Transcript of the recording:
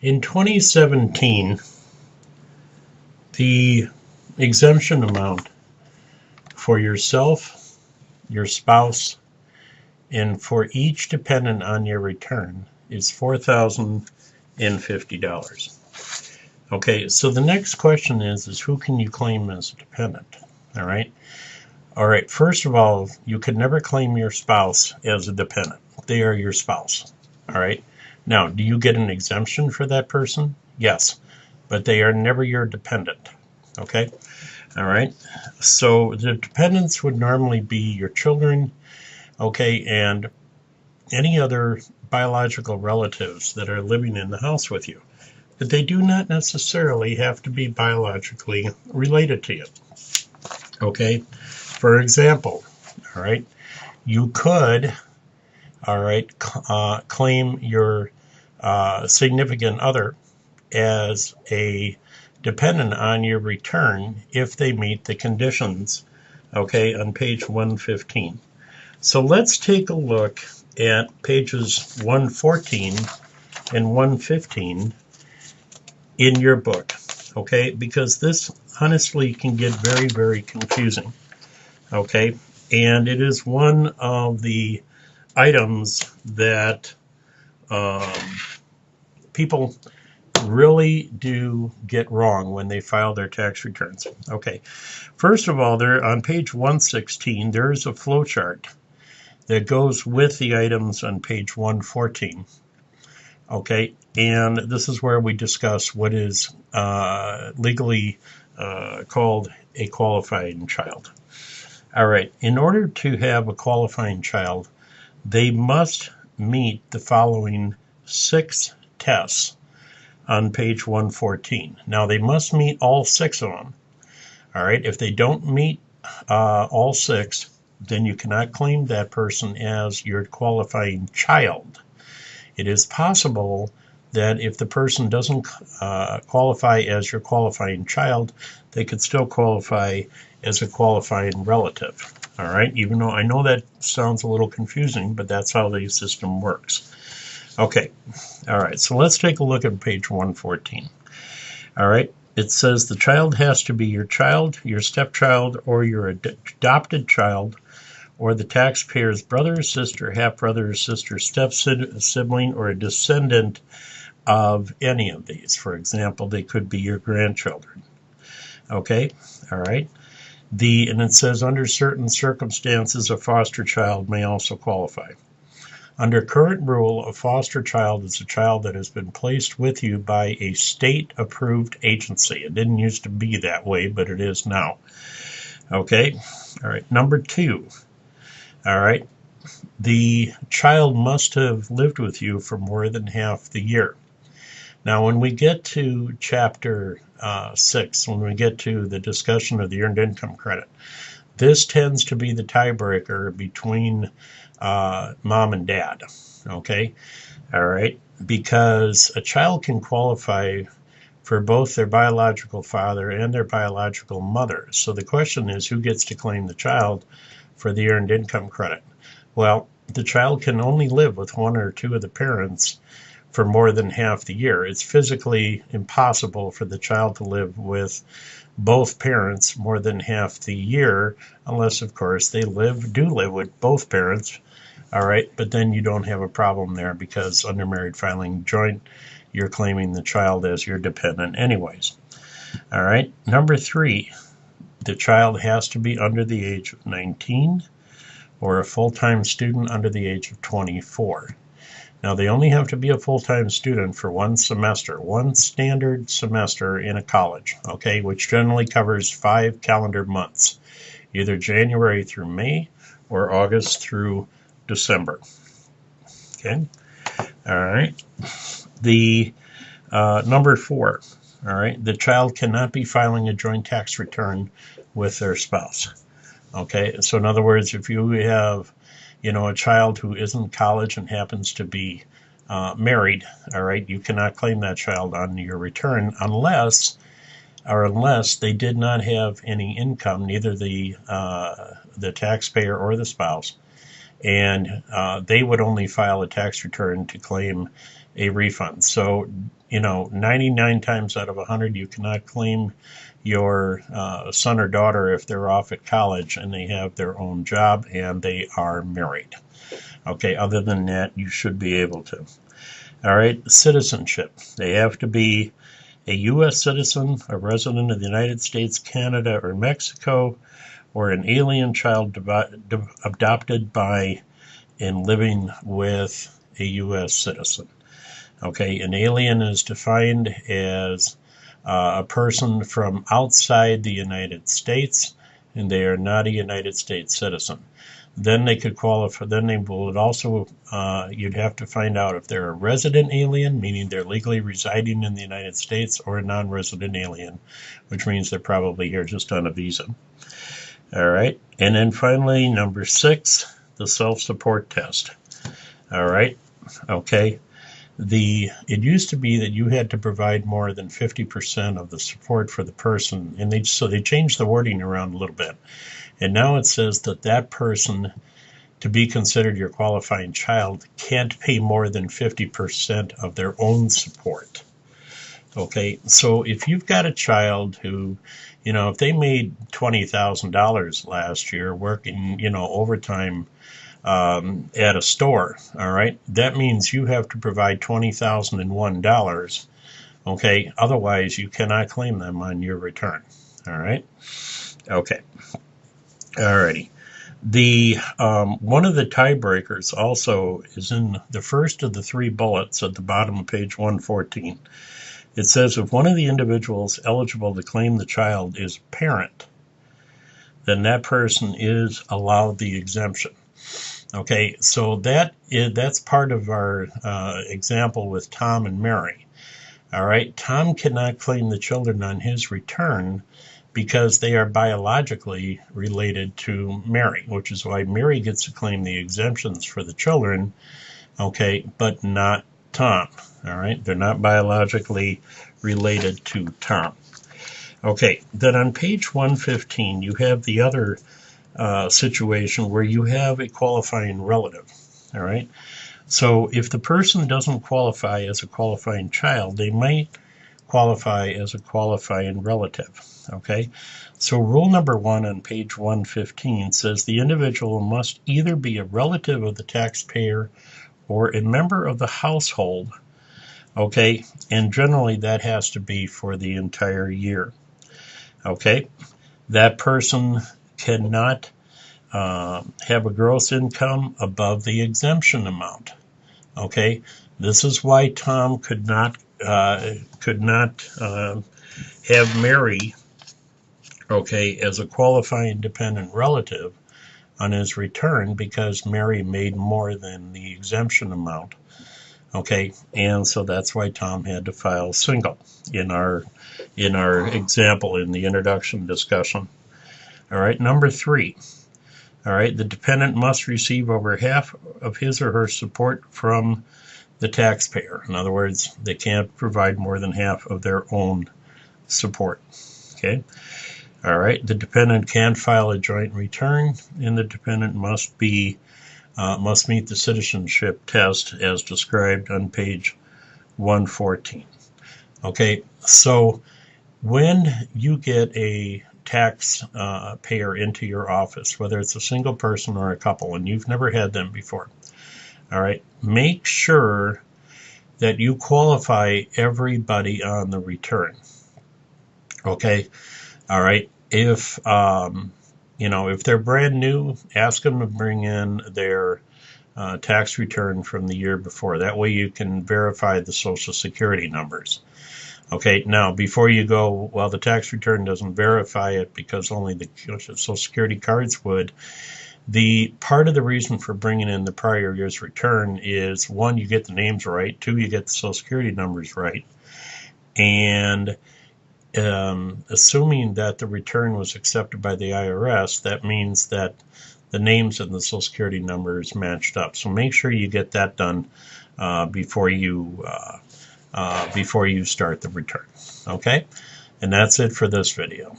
In 2017, the exemption amount for yourself, your spouse, and for each dependent on your return is $4,050. Okay, so the next question is who can you claim as a dependent? All right. All right, first of all, you could never claim your spouse as a dependent. They are your spouse. All right. Now, do you get an exemption for that person? Yes, but they are never your dependent. Okay. All right. So the dependents would normally be your children, okay, and any other biological relatives that are living in the house with you. But they do not necessarily have to be biologically related to you. Okay. For example, all right, you could, all right, claim your significant other as a dependent on your return if they meet the conditions, okay, on page 115. So let's take a look at pages 114 and 115 in your book, okay, because this honestly can get very, very confusing, okay, and it is one of the items that people really do get wrong when they file their tax returns. Okay, first of all, there on page 116, there's a flow chart that goes with the items on page 114. Okay, and this is where we discuss what is legally called a qualifying child. All right, in order to have a qualifying child, they must meet the following 6 tests on page 114. Now, they must meet all 6 of them. All right, if they don't meet all 6, then you cannot claim that person as your qualifying child. It is possible that if the person doesn't qualify as your qualifying child, they could still qualify as a qualifying relative. All right, even though I know that sounds a little confusing, but that's how the system works. Okay, all right, so let's take a look at page 114. All right, it says the child has to be your child, your stepchild, or your adopted child, or the taxpayer's brother or sister, half-brother or sister, step-sibling, or a descendant of any of these. For example, they could be your grandchildren. Okay, all right. And it says under certain circumstances, a foster child may also qualify. Under current rule, a foster child is a child that has been placed with you by a state-approved agency. It didn't used to be that way, but it is now. Okay, all right. Number 2, all right. The child must have lived with you for more than half the year. Now, when we get to chapter 6, when we get to the discussion of the earned income credit, this tends to be the tiebreaker between mom and dad, okay? All right, because a child can qualify for both their biological father and their biological mother. So the question is, who gets to claim the child for the earned income credit? Well, the child can only live with one or two of the parents for more than half the year. It's physically impossible for the child to live with both parents more than half the year, unless, of course, they do live with both parents. All right, but then you don't have a problem there because under married filing joint, you're claiming the child as your dependent anyways. All right, number 3, the child has to be under the age of 19 or a full-time student under the age of 24. Now, they only have to be a full-time student for one semester, one standard semester in a college, okay, which generally covers 5 calendar months, either January through May or August through December. Okay, all right. The number 4, all right, the child cannot be filing a joint tax return with their spouse. Okay, so in other words, if you have a child who is in college and happens to be married, all right, you cannot claim that child on your return unless they did not have any income, neither the taxpayer or the spouse, and they would only file a tax return to claim a refund. So 99 times out of 100, you cannot claim your son or daughter if they're off at college and they have their own job and they are married. Okay, other than that, you should be able to. All right, citizenship. They have to be a U.S. citizen, a resident of the United States, Canada, or Mexico, or an alien child adopted by and living with a U.S. citizen. Okay, an alien is defined as a person from outside the United States, and they are not a United States citizen. Then they could qualify. Then they would also, you'd have to find out if they're a resident alien, meaning they're legally residing in the United States, or a non-resident alien, which means they're probably here just on a visa. All right, and then finally, number 6, the self-support test. All right, okay. It used to be that you had to provide more than 50% of the support for the person, and so they changed the wording around a little bit. And now it says that person, to be considered your qualifying child, can't pay more than 50% of their own support. Okay, so if you've got a child who, if they made $20,000 last year working, overtime at a store, all right, that means you have to provide $20,001, okay? Otherwise, you cannot claim them on your return, all right? Okay, all righty. One of the tiebreakers also is in the first of the 3 bullets at the bottom of page 114. It says if one of the individuals eligible to claim the child is a parent, then that person is allowed the exemption. Okay, so that's part of our example with Tom and Mary. All right, Tom cannot claim the children on his return because they are biologically related to Mary, which is why Mary gets to claim the exemptions for the children, okay, but not Tom. All right, they're not biologically related to Tom. Okay, then on page 115, you have the other situation where you have a qualifying relative. All right, so if the person doesn't qualify as a qualifying child, they might qualify as a qualifying relative. Okay, so rule number 1 on page 115 says the individual must either be a relative of the taxpayer or a member of the household. Okay, and generally that has to be for the entire year. Okay, that person cannot have a gross income above the exemption amount. Okay, this is why Tom could not have Mary, okay, as a qualifying dependent relative on his return because Mary made more than the exemption amount. Okay, and so that's why Tom had to file single in our example in the introduction discussion. All right, number 3. All right, the dependent must receive over half of his or her support from the taxpayer. In other words, they can't provide more than half of their own support. Okay. All right, the dependent can file a joint return, and the dependent must meet the citizenship test as described on page 114. Okay, so when you get a taxpayer into your office, whether it's a single person or a couple, and you've never had them before, all right, make sure that you qualify everybody on the return. Okay, all right. If if they're brand new, ask them to bring in their tax return from the year before. That way you can verify the Social Security numbers. Okay, now before you go, well, the tax return doesn't verify it because only the Social Security cards would. The part of the reason for bringing in the prior year's return is 1, you get the names right, 2, you get the Social Security numbers right, and assuming that the return was accepted by the IRS, that means that the names and the Social Security numbers matched up. So make sure you get that done before you start the return. Okay, and that's it for this video.